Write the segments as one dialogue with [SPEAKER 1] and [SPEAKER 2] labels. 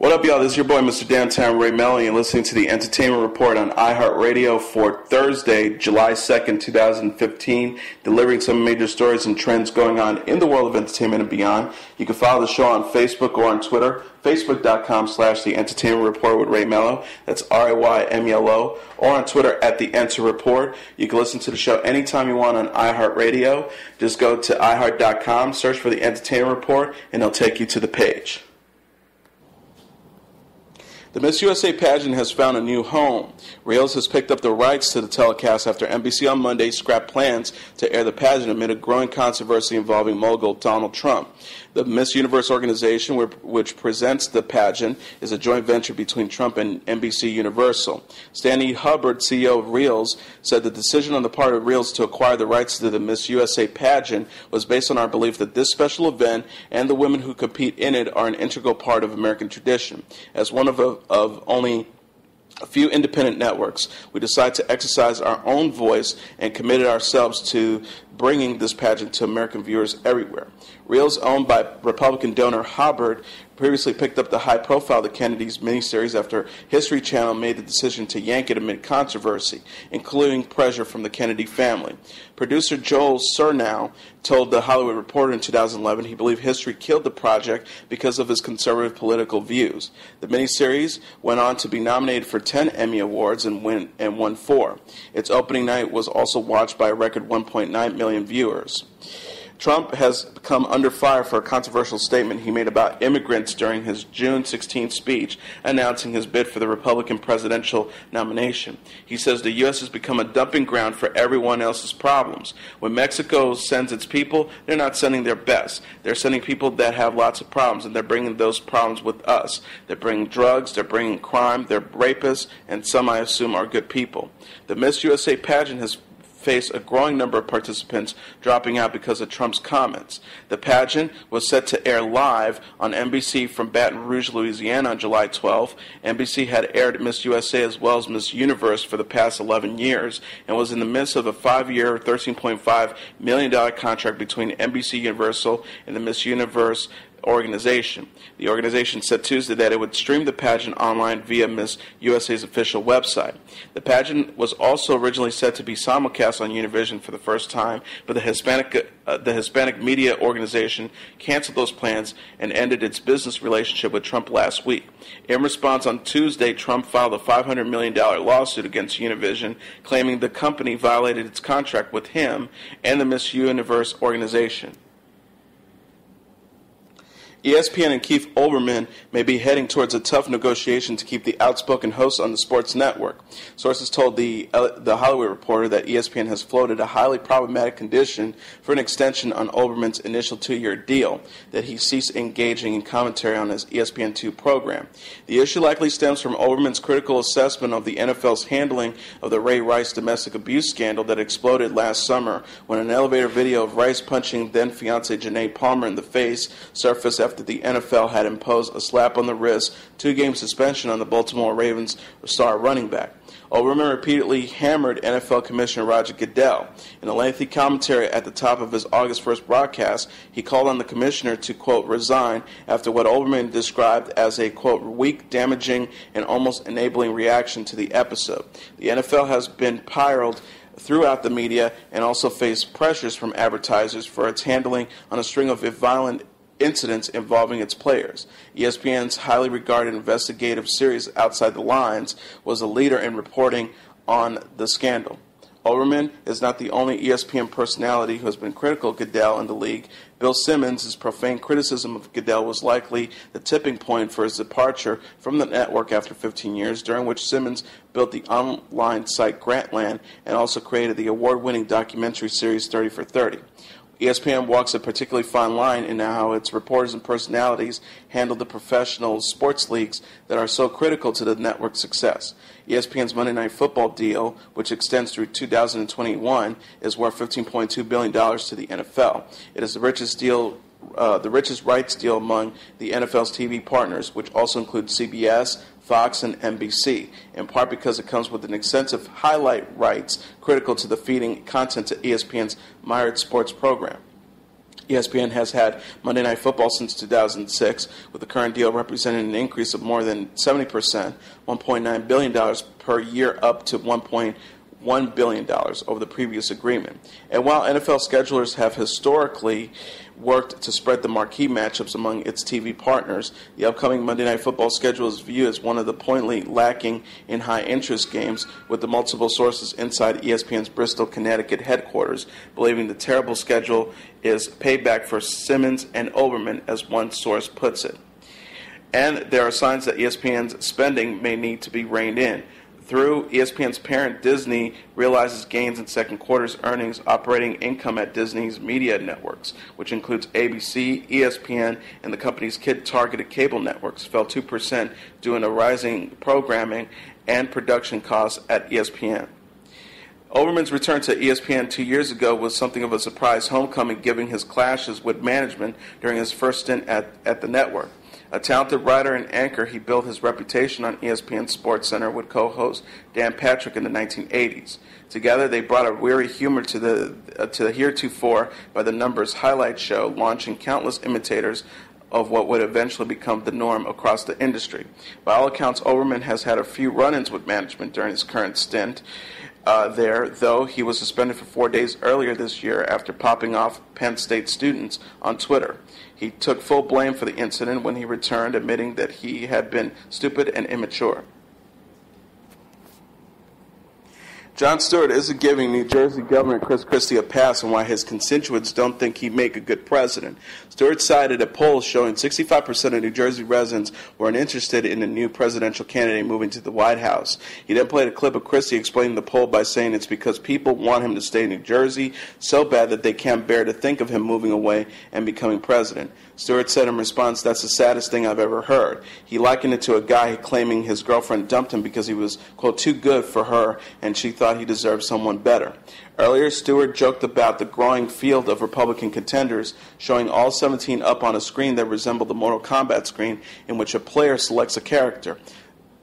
[SPEAKER 1] What up, y'all? This is your boy, Mr. Downtown Ray Melo, and you're listening to the Entertainment Report on iHeartRadio for Thursday, July 2nd, 2015, delivering some major stories and trends going on in the world of entertainment and beyond. You can follow the show on Facebook or on Twitter, facebook.com/The Entertainment Report with Ray Melo. That's RAYMELO. Or on Twitter at The Enter Report. You can listen to the show anytime you want on iHeartRadio. Just go to iHeart.com, search for The Entertainment Report, and it'll take you to the page. The Miss USA pageant has found a new home. Reels has picked up the rights to the telecast after NBC on Monday scrapped plans to air the pageant amid a growing controversy involving mogul Donald Trump. The Miss Universe organization, which presents the pageant, is a joint venture between Trump and NBC Universal. Stanley Hubbard, CEO of Reels, said the decision on the part of Reels to acquire the rights to the Miss USA pageant was based on our belief that this special event and the women who compete in it are an integral part of American tradition. As one of only a few independent networks, we decided to exercise our own voice and committed ourselves to bringing this pageant to American viewers everywhere. Reels, owned by Republican donor Hubbard, previously picked up the high-profile The Kennedys miniseries after History Channel made the decision to yank it amid controversy, including pressure from the Kennedy family. Producer Joel Surnow told The Hollywood Reporter in 2011 he believed History killed the project because of his conservative political views. The miniseries went on to be nominated for 10 Emmy Awards and won 4. Its opening night was also watched by a record 1.9 million viewers. Trump has come under fire for a controversial statement he made about immigrants during his June 16th speech announcing his bid for the Republican presidential nomination. He says the U.S. has become a dumping ground for everyone else's problems. When Mexico sends its people, they're not sending their best. They're sending people that have lots of problems, and they're bringing those problems with us. They're bringing drugs, they're bringing crime, they're rapists, and some, I assume, are good people. The Miss USA pageant has faced a growing number of participants dropping out because of Trump's comments. The pageant was set to air live on NBC from Baton Rouge, Louisiana on July 12th. NBC had aired Miss USA as well as Miss Universe for the past 11 years and was in the midst of a 5-year, $13.5 million contract between NBC Universal and the Miss Universe organization. The organization said Tuesday that it would stream the pageant online via Miss USA's official website. The pageant was also originally set to be simulcast on Univision for the first time, but the Hispanic Media Organization canceled those plans and ended its business relationship with Trump last week. In response, on Tuesday, Trump filed a $500 million lawsuit against Univision, claiming the company violated its contract with him and the Miss Universe organization. ESPN and Keith Olbermann may be heading towards a tough negotiation to keep the outspoken host on the sports network. Sources told the Hollywood Reporter that ESPN has floated a highly problematic condition for an extension on Olbermann's initial 2-year deal, that he cease engaging in commentary on his ESPN2 program. The issue likely stems from Olbermann's critical assessment of the NFL's handling of the Ray Rice domestic abuse scandal that exploded last summer when an elevator video of Rice punching then-fiancée Janae Palmer in the face surfaced after the NFL had imposed a slap on the wrist, 2-game suspension on the Baltimore Ravens star running back. Olbermann repeatedly hammered NFL Commissioner Roger Goodell. In a lengthy commentary at the top of his August 1st broadcast, he called on the commissioner to, quote, resign after what Olbermann described as a, quote, weak, damaging, and almost enabling reaction to the episode. The NFL has been pyroled throughout the media and also faced pressures from advertisers for its handling on a string of violent incidents involving its players. ESPN's highly regarded investigative series Outside the Lines was a leader in reporting on the scandal. Olbermann is not the only ESPN personality who has been critical of Goodell in the league. Bill Simmons' profane criticism of Goodell was likely the tipping point for his departure from the network after 15 years, during which Simmons built the online site Grantland and also created the award-winning documentary series 30 for 30. ESPN walks a particularly fine line in how its reporters and personalities handle the professional sports leagues that are so critical to the network's success. ESPN's Monday Night Football deal, which extends through 2021, is worth $15.2 billion to the NFL. It is the richest rights deal among the NFL's TV partners, which also include CBS, Fox, and NBC, in part because it comes with an extensive highlight rights critical to the feeding content to ESPN's Mired Sports program. ESPN has had Monday Night Football since 2006, with the current deal representing an increase of more than 70%, $1.9 billion per year up to $1.1 billion over the previous agreement. And while NFL schedulers have historically worked to spread the marquee matchups among its TV partners, the upcoming Monday Night Football schedule is viewed as one of the pointedly lacking in high-interest games, with the multiple sources inside ESPN's Bristol, Connecticut headquarters believing the terrible schedule is payback for Simmons and Oberman, as one source puts it. And there are signs that ESPN's spending may need to be reined in. Through ESPN's parent, Disney realizes gains in second quarter's earnings. Operating income at Disney's media networks, which includes ABC, ESPN, and the company's kid-targeted cable networks, fell 2% due to rising programming and production costs at ESPN. Oberman's return to ESPN 2 years ago was something of a surprise homecoming, given his clashes with management during his first stint at the network. A talented writer and anchor, he built his reputation on ESPN SportsCenter with co-host Dan Patrick in the 1980s. Together, they brought a weary humor to the heretofore by the numbers highlight show, launching countless imitators of what would eventually become the norm across the industry. By all accounts, Oberman has had a few run-ins with management during his current stint there, though he was suspended for 4 days earlier this year after popping off Penn State students on Twitter. He took full blame for the incident when he returned, admitting that he had been stupid and immature. Jon Stewart isn't giving New Jersey Governor Chris Christie a pass on why his constituents don't think he'd make a good president. Stewart cited a poll showing 65% of New Jersey residents weren't interested in a new presidential candidate moving to the White House. He then played a clip of Christie explaining the poll by saying it's because people want him to stay in New Jersey so bad that they can't bear to think of him moving away and becoming president. Stewart said in response, "That's the saddest thing I've ever heard." He likened it to a guy claiming his girlfriend dumped him because he was, quote, too good for her and she thought he deserved someone better. Earlier, Stewart joked about the growing field of Republican contenders, showing all 17 up on a screen that resembled the Mortal Kombat screen in which a player selects a character.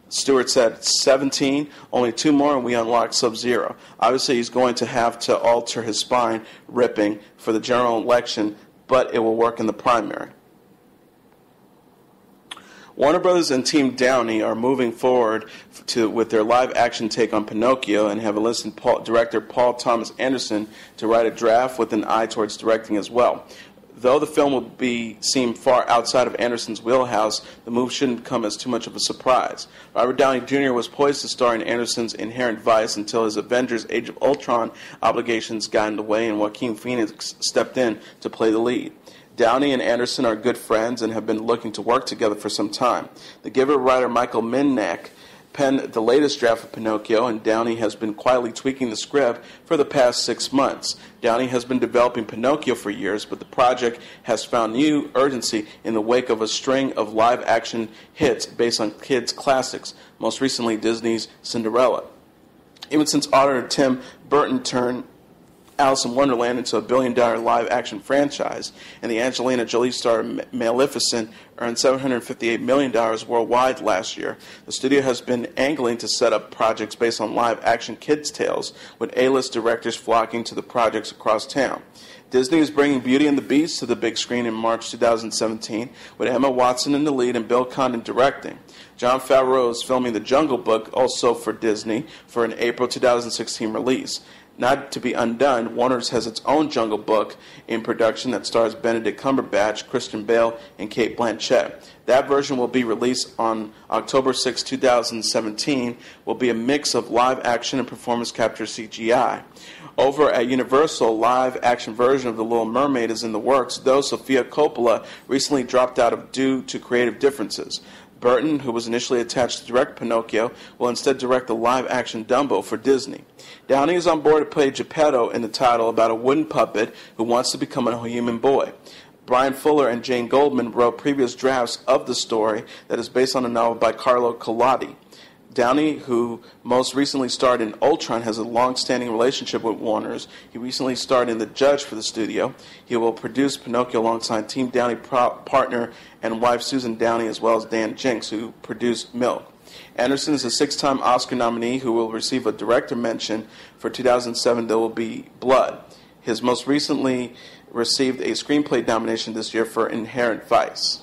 [SPEAKER 1] Stewart said, 17, only 2 more and we unlock Sub-Zero. Obviously, he's going to have to alter his spine ripping for the general election, but it will work in the primary. Warner Brothers and Team Downey are moving forward with their live-action take on Pinocchio and have enlisted director Paul Thomas Anderson to write a draft with an eye towards directing as well. Though the film will seem far outside of Anderson's wheelhouse, the move shouldn't come as too much of a surprise. Robert Downey Jr. was poised to star in Anderson's Inherent Vice until his Avengers Age of Ultron obligations got in the way and Joaquin Phoenix stepped in to play the lead. Downey and Anderson are good friends and have been looking to work together for some time. The Giver writer Michael Minnack penned the latest draft of Pinocchio, and Downey has been quietly tweaking the script for the past 6 months. Downey has been developing Pinocchio for years, but the project has found new urgency in the wake of a string of live-action hits based on kids' classics, most recently Disney's Cinderella. Even since author Tim Burton turned Alice in Wonderland into a billion-dollar live-action franchise, and the Angelina Jolie star Maleficent earned $758 million worldwide last year. The studio has been angling to set up projects based on live-action kids' tales, with A-list directors flocking to the projects across town. Disney is bringing Beauty and the Beast to the big screen in March 2017, with Emma Watson in the lead and Bill Conti directing. Jon Favreau is filming The Jungle Book, also for Disney, for an April 2016 release. Not to be undone, Warner's has its own Jungle Book in production that stars Benedict Cumberbatch, Christian Bale, and Cate Blanchett. That version will be released on October 6, 2017, will be a mix of live action and performance capture CGI. Over at Universal, live-action version of The Little Mermaid is in the works, though Sofia Coppola recently dropped out due to creative differences. Burton, who was initially attached to direct Pinocchio, will instead direct the live-action Dumbo for Disney. Downey is on board to play Geppetto in the title about a wooden puppet who wants to become a human boy. Brian Fuller and Jane Goldman wrote previous drafts of the story that is based on a novel by Carlo Collodi. Downey, who most recently starred in Ultron, has a long-standing relationship with Warner's. He recently starred in The Judge for the studio. He will produce Pinocchio alongside Team Downey partner and wife Susan Downey, as well as Dan Jinks, who produced Milk. Anderson is a 6-time Oscar nominee who will receive a director mention for 2007. There Will Be Blood. His most recently received a screenplay nomination this year for Inherent Vice.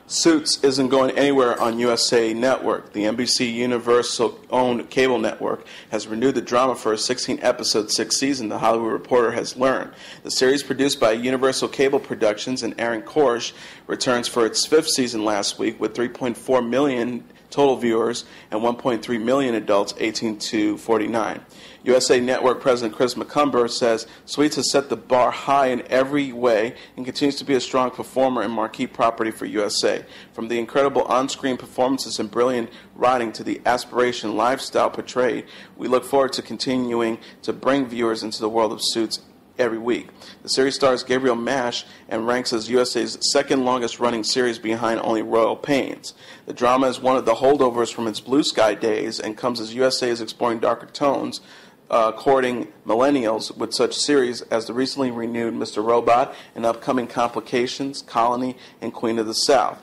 [SPEAKER 1] Suits isn't going anywhere on USA Network. The NBC Universal-owned cable network has renewed the drama for a 16-episode sixth season, The Hollywood Reporter has learned. The series, produced by Universal Cable Productions and Aaron Korsh, returns for its fifth season last week with 3.4 million total viewers and 1.3 million adults 18 to 49. USA Network President Chris McCumber says Suits has set the bar high in every way and continues to be a strong performer and marquee property for USA. From the incredible on-screen performances and brilliant writing to the aspiration lifestyle portrayed, we look forward to continuing to bring viewers into the world of Suits every week. The series stars Gabriel Mash and ranks as USA's second longest running series behind only Royal Pains. The drama is one of the holdovers from its Blue Sky days and comes as USA is exploring darker tones, courting millennials with such series as the recently renewed Mr. Robot and upcoming Complications, Colony, and Queen of the South.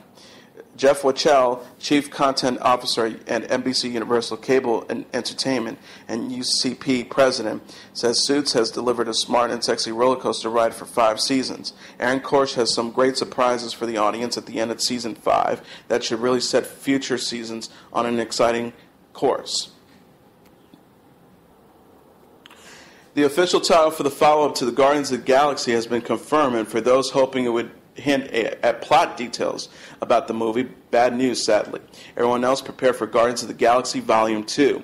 [SPEAKER 1] Jeff Wachell, Chief Content Officer at NBC Universal Cable and Entertainment and UCP President, says Suits has delivered a smart and sexy roller coaster ride for 5 seasons. Aaron Korsh has some great surprises for the audience at the end of Season 5 that should really set future seasons on an exciting course. The official title for the follow-up to the Guardians of the Galaxy has been confirmed, and for those hoping it would hint at plot details about the movie, bad news, sadly. Everyone else prepare for Guardians of the Galaxy Volume 2.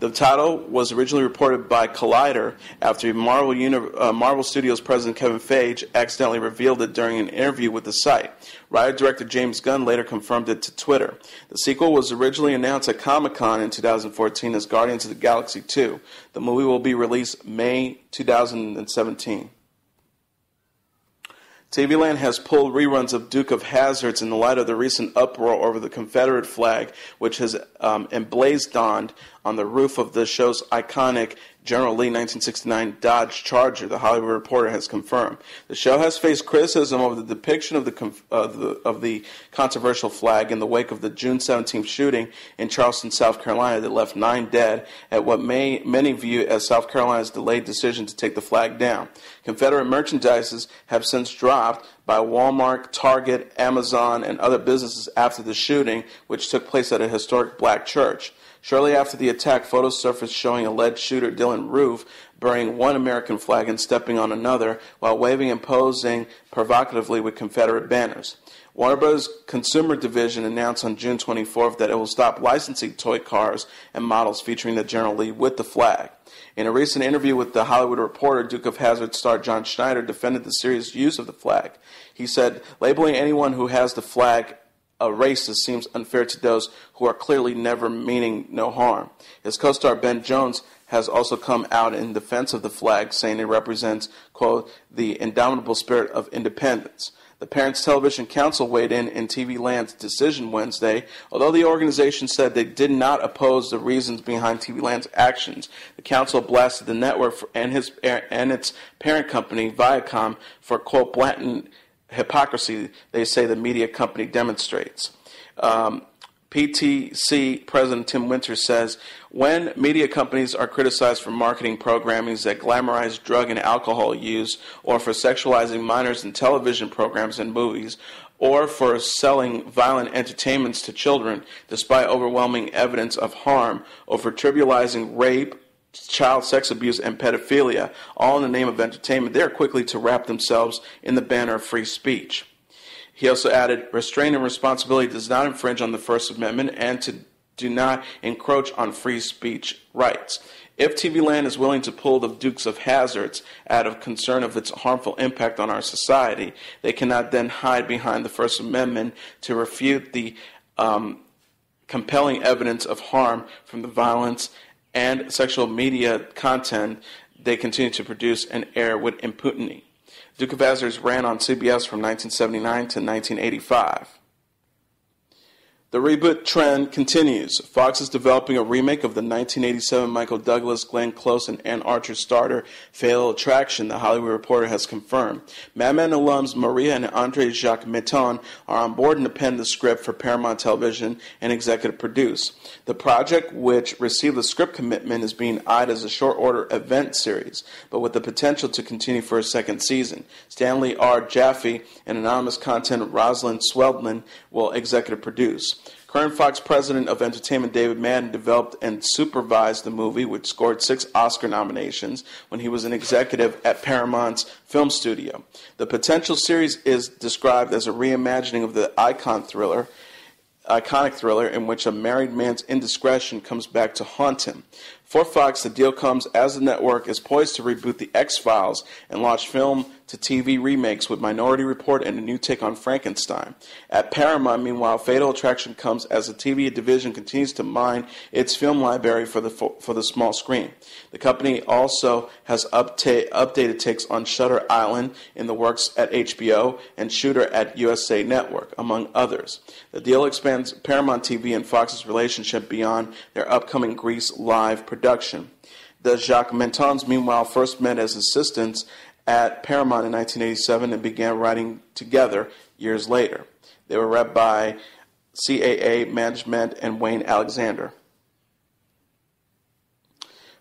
[SPEAKER 1] The title was originally reported by Collider after Marvel Studios president Kevin Feige accidentally revealed it during an interview with the site. Writer-director James Gunn later confirmed it to Twitter. The sequel was originally announced at Comic-Con in 2014 as Guardians of the Galaxy 2. The movie will be released May 2017. TV Land has pulled reruns of Duke of Hazzards in the light of the recent uproar over the Confederate flag, which has emblazoned on the roof of the show's iconic General Lee 1969 Dodge Charger, the Hollywood Reporter has confirmed. The show has faced criticism over the depiction of the controversial flag in the wake of the June 17th shooting in Charleston, South Carolina that left 9 dead at what many view as South Carolina's delayed decision to take the flag down. Confederate merchandises have since dropped by Walmart, Target, Amazon, and other businesses after the shooting, which took place at a historic black church. Shortly after the attack, photos surfaced showing alleged shooter Dylan Roof burning one American flag and stepping on another while waving and posing provocatively with Confederate banners. Warner Bros. Consumer Division announced on June 24th that it will stop licensing toy cars and models featuring the General Lee with the flag. In a recent interview with The Hollywood Reporter, Duke of Hazzard star John Schneider defended the series' use of the flag. He said, "Labeling anyone who has the flag a racist seems unfair to those who are clearly never meaning no harm." His co-star Ben Jones has also come out in defense of the flag, saying it represents, quote, the indomitable spirit of independence. The Parents Television Council weighed in TV Land's decision Wednesday. Although the organization said they did not oppose the reasons behind TV Land's actions, the council blasted the network and its parent company, Viacom, for, quote, blatant hypocrisy they say the media company demonstrates. PTC President Tim Winters says, when media companies are criticized for marketing programming that glamorize drug and alcohol use, or for sexualizing minors in television programs and movies, or for selling violent entertainments to children, despite overwhelming evidence of harm, or for trivializing rape, child sex abuse, and pedophilia, all in the name of entertainment, they are quickly to wrap themselves in the banner of free speech. He also added, restraint and responsibility does not infringe on the First Amendment and do not encroach on free speech rights. If TV Land is willing to pull the Dukes of Hazzards out of concern of its harmful impact on our society, they cannot then hide behind the First Amendment to refute the compelling evidence of harm from the violence and sexual media content they continue to produce and air with impunity. Duke of Hazzards ran on CBS from 1979 to 1985. The reboot trend continues. Fox is developing a remake of the 1987 Michael Douglas, Glenn Close, and Ann Archer starter Fatal Attraction, the Hollywood Reporter has confirmed. Mad Men alums Maria and Andre Jacques Metton are on board and pen the script for Paramount Television and executive produce. The project, which received a script commitment, is being eyed as a short-order event series, but with the potential to continue for a second season. Stanley R. Jaffe and anonymous content Rosalind Swedlund will executive produce. Current Fox president of entertainment David Madden developed and supervised the movie, which scored 6 Oscar nominations when he was an executive at Paramount's film studio. The potential series is described as a reimagining of the iconic thriller in which a married man's indiscretion comes back to haunt him. For Fox, the deal comes as the network is poised to reboot The X-Files and launch film-to-TV remakes with Minority Report and a new take on Frankenstein. At Paramount, meanwhile, Fatal Attraction comes as the TV division continues to mine its film library for the small screen. The company also has updated takes on Shutter Island in the works at HBO and Shooter at USA Network, among others. The deal expands Paramount TV and Fox's relationship beyond their upcoming Grease live production. The Jacques Mentons, meanwhile, first met as assistants at Paramount in 1987 and began writing together years later. They were rep by CAA Management and Wayne Alexander.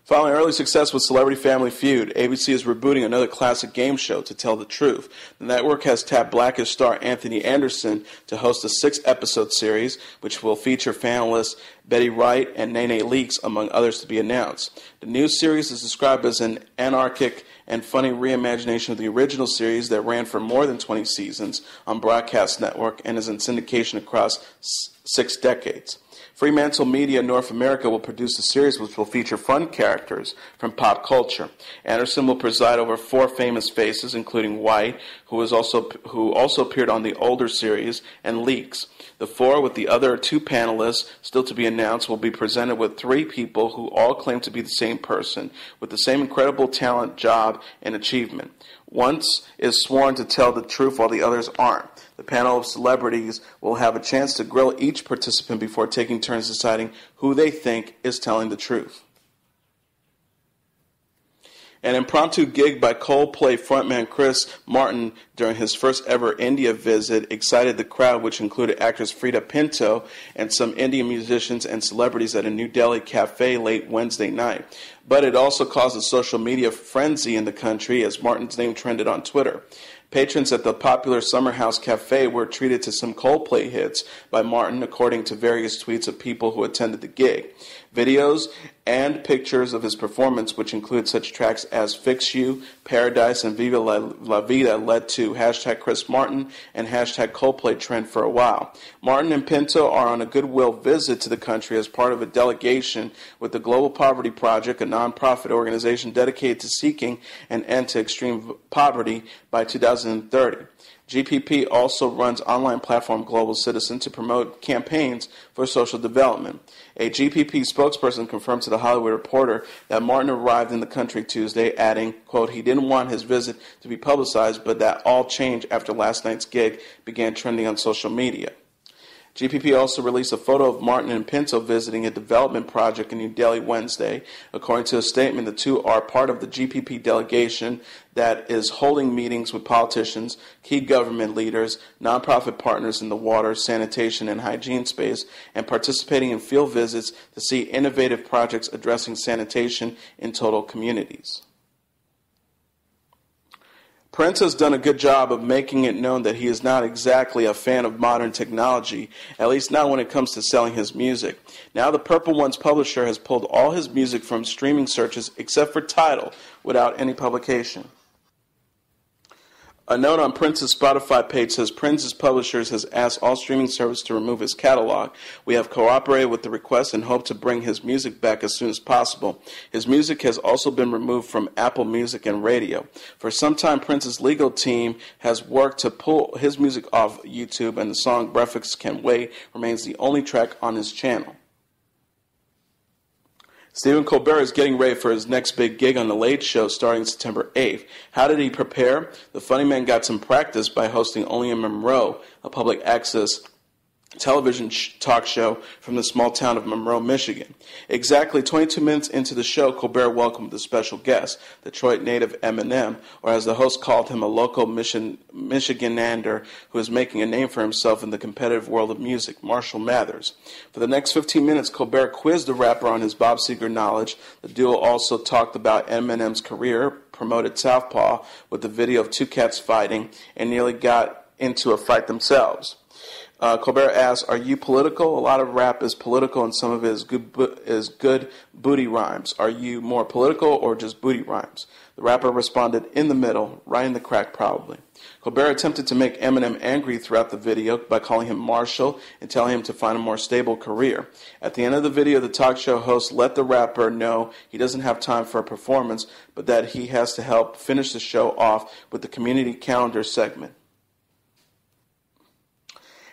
[SPEAKER 1] Following early success with Celebrity Family Feud, ABC is rebooting another classic game show, To Tell the Truth. The network has tapped Blackish star Anthony Anderson to host a 6-episode series, which will feature finalists Betty Wright and Nene Leakes, among others, to be announced. The new series is described as an anarchic and funny reimagination of the original series that ran for more than 20 seasons on Broadcast Network and is in syndication across 6 decades. Fremantle Media North America will produce a series which will feature fun characters from pop culture. Anderson will preside over 4 famous faces, including White, who also appeared on the older series, and Leakes. The 4, with the other 2 panelists still to be announced, will be presented with 3 people who all claim to be the same person, with the same incredible talent, job, and achievement. One is sworn to tell the truth while the others aren't. The panel of celebrities will have a chance to grill each participant before taking turns deciding who they think is telling the truth. An impromptu gig by Coldplay frontman Chris Martin during his first ever India visit excited the crowd, which included actress Frida Pinto and some Indian musicians and celebrities at a New Delhi cafe late Wednesday night. But it also caused a social media frenzy in the country as Martin's name trended on Twitter. Patrons at the popular Summer House Cafe were treated to some Coldplay hits by Martin, according to various tweets of people who attended the gig. Videos and pictures of his performance, which include such tracks as Fix You, Paradise, and Viva La Vida, led to hashtag Chris Martin and hashtag Coldplay trend for a while. Martin and Pinto are on a goodwill visit to the country as part of a delegation with the Global Poverty Project, a nonprofit organization dedicated to seeking an end to extreme poverty by 2030. GPP also runs online platform Global Citizen to promote campaigns for social development. A GPP spokesperson confirmed to The Hollywood Reporter that Martin arrived in the country Tuesday, adding, quote, he didn't want his visit to be publicized, but that all changed after last night's gig began trending on social media. GPP also released a photo of Martin and Pinto visiting a development project in New Delhi Wednesday. According to a statement, the two are part of the GPP delegation that is holding meetings with politicians, key government leaders, nonprofit partners in the water, sanitation, and hygiene space, and participating in field visits to see innovative projects addressing sanitation in total communities. Prince has done a good job of making it known that he is not exactly a fan of modern technology, at least not when it comes to selling his music. Now the Purple One's publisher has pulled all his music from streaming searches except for Tidal without any publication. A note on Prince's Spotify page says Prince's publishers has asked all streaming services to remove his catalog. We have cooperated with the request and hope to bring his music back as soon as possible. His music has also been removed from Apple Music and radio. For some time, Prince's legal team has worked to pull his music off YouTube, and the song Breakfast Can Wait remains the only track on his channel. Stephen Colbert is getting ready for his next big gig on The Late Show starting September 8th. How did he prepare? The funny man got some practice by hosting Only in Monroe, a public access television talk show from the small town of Monroe, Michigan. Exactly 22 minutes into the show, Colbert welcomed a special guest, Detroit native Eminem, or as the host called him, a local Michiganander who is making a name for himself in the competitive world of music, Marshall Mathers. For the next 15 minutes, Colbert quizzed the rapper on his Bob Seger knowledge. The duo also talked about Eminem's career, promoted Southpaw with the video of two cats fighting, and nearly got into a fight themselves. Colbert asked, "Are you political? A lot of rap is political, and some of it is good booty rhymes. Are you more political or just booty rhymes?" The rapper responded, "In the middle, right in the crack, probably." Colbert attempted to make Eminem angry throughout the video by calling him Marshall and telling him to find a more stable career. At the end of the video, the talk show host let the rapper know he doesn't have time for a performance, but that he has to help finish the show off with the community calendar segment.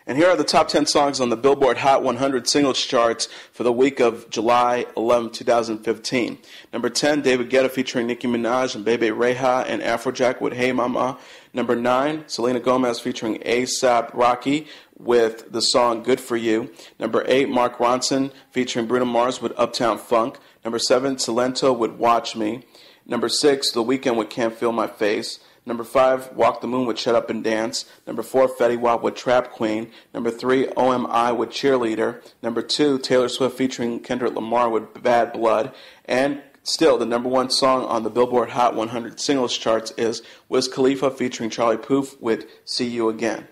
[SPEAKER 1] And here are the top 10 songs on the Billboard Hot 100 singles charts for the week of July 11, 2015. Number 10, David Guetta featuring Nicki Minaj and Bebe Rexha and Afrojack with Hey Mama. Number 9, Selena Gomez featuring A$AP Rocky with the song Good For You. Number 8, Mark Ronson featuring Bruno Mars with Uptown Funk. Number 7, Silento with Watch Me. Number 6, The Weeknd with Can't Feel My Face. Number 5, Walk the Moon with Shut Up and Dance. Number 4, Fetty Wap with Trap Queen. Number 3, OMI with Cheerleader. Number 2, Taylor Swift featuring Kendrick Lamar with Bad Blood. And still, the number 1 song on the Billboard Hot 100 singles charts is Wiz Khalifa featuring Charlie Puth with See You Again.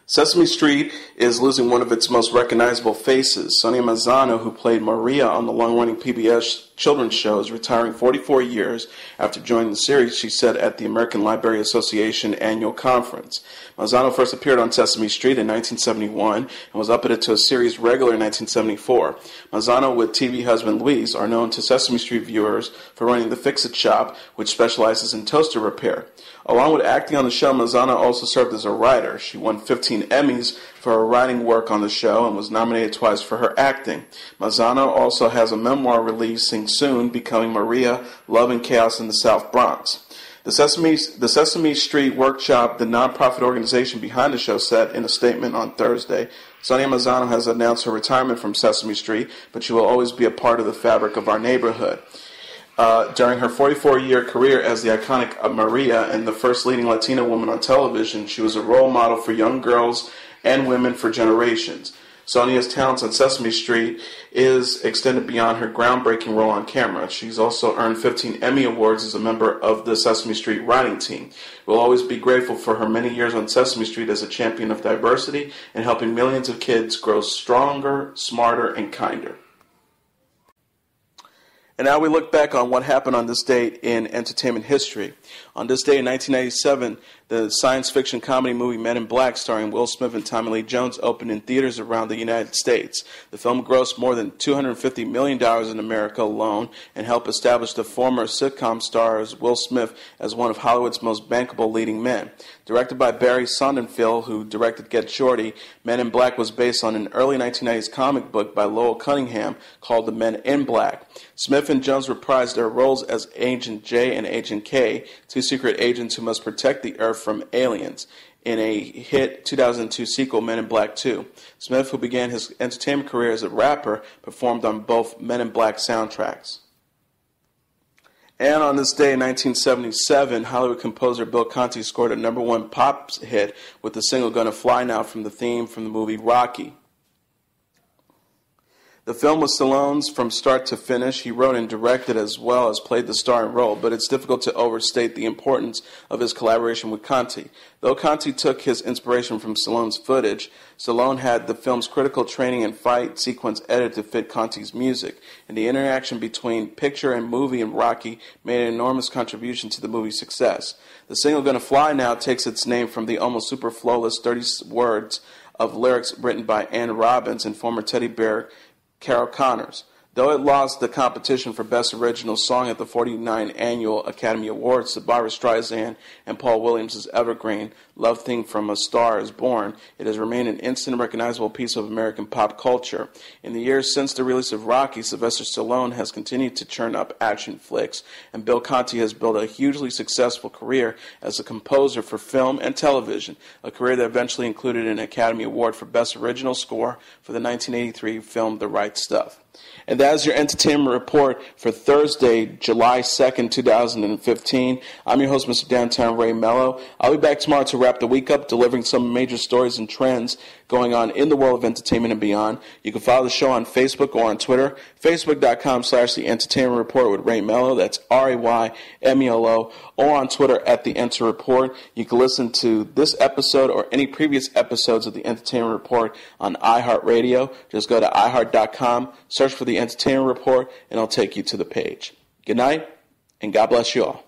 [SPEAKER 1] Sesame Street is losing one of its most recognizable faces. Sonia Mazzano, who played Maria on the long-running PBS children's show, is retiring 44 years after joining the series, she said at the American Library Association annual conference. Mazzano first appeared on Sesame Street in 1971 and was updated to a series regular in 1974. Mazzano with TV husband Luis are known to Sesame Street viewers for running the Fix-It shop, which specializes in toaster repair. Along with acting on the show, Mazzano also served as a writer. She won 15 Emmys for her writing work on the show and was nominated twice for her acting. Mazzano also has a memoir releasing soon, Becoming Maria, Love and Chaos in the South Bronx. The Sesame Street Workshop, the nonprofit organization behind the show, said in a statement on Thursday, Sonia Mazzano has announced her retirement from Sesame Street, but she will always be a part of the fabric of our neighborhood. During her 44-year career as the iconic Maria and the first leading Latina woman on television, she was a role model for young girls and women for generations. Sonia's talents on Sesame Street is extended beyond her groundbreaking role on camera. She's also earned 15 Emmy Awards as a member of the Sesame Street writing team. We'll always be grateful for her many years on Sesame Street as a champion of diversity and helping millions of kids grow stronger, smarter, and kinder. And now we look back on what happened on this date in entertainment history. On this day in 1997, the science fiction comedy movie Men in Black, starring Will Smith and Tommy Lee Jones, opened in theaters around the United States. The film grossed more than $250 million in America alone and helped establish the former sitcom stars Will Smith as one of Hollywood's most bankable leading men. Directed by Barry Sonnenfeld, who directed Get Shorty, Men in Black was based on an early 1990s comic book by Lowell Cunningham called The Men in Black. Smith and Jones reprised their roles as Agent J and Agent K, two secret agents who must protect the Earth from aliens, in a hit 2002 sequel, Men in Black 2. Smith, who began his entertainment career as a rapper, performed on both Men in Black soundtracks. And on this day in 1977, Hollywood composer Bill Conti scored a #1 pop hit with the single Gonna Fly Now from the theme from the movie Rocky. The film was Stallone's from start to finish. He wrote and directed as well as played the starring role, but it's difficult to overstate the importance of his collaboration with Conti. Though Conti took his inspiration from Stallone's footage, Stallone had the film's critical training and fight sequence edited to fit Conti's music, and the interaction between picture and movie in Rocky made an enormous contribution to the movie's success. The single Gonna Fly Now takes its name from the almost super flawless 30 words of lyrics written by Ann Robbins and former Teddy Bear Carol Connors. Though it lost the competition for Best Original Song at the 49th Annual Academy Awards to Barbra Streisand and Paul Williams' evergreen Love Theme from A Star Is Born, it has remained an instant and recognizable piece of American pop culture. In the years since the release of Rocky, Sylvester Stallone has continued to churn up action flicks, and Bill Conti has built a hugely successful career as a composer for film and television, a career that eventually included an Academy Award for Best Original Score for the 1983 film The Right Stuff. And that is your entertainment report for Thursday, July 2nd, 2015. I'm your host, Mr. Downtown Ray Melo. I'll be back tomorrow to wrap the week up, delivering some major stories and trends going on in the world of entertainment and beyond. You can follow the show on Facebook or on Twitter, facebook.com/The Entertainment Report with Ray Melo. That's RAYMELO. Or on Twitter at The Enter Report. You can listen to this episode or any previous episodes of The Entertainment Report on iHeartRadio. Just go to iHeart.com, search for The Entertainment Report, and it'll take you to the page. Good night, and God bless you all.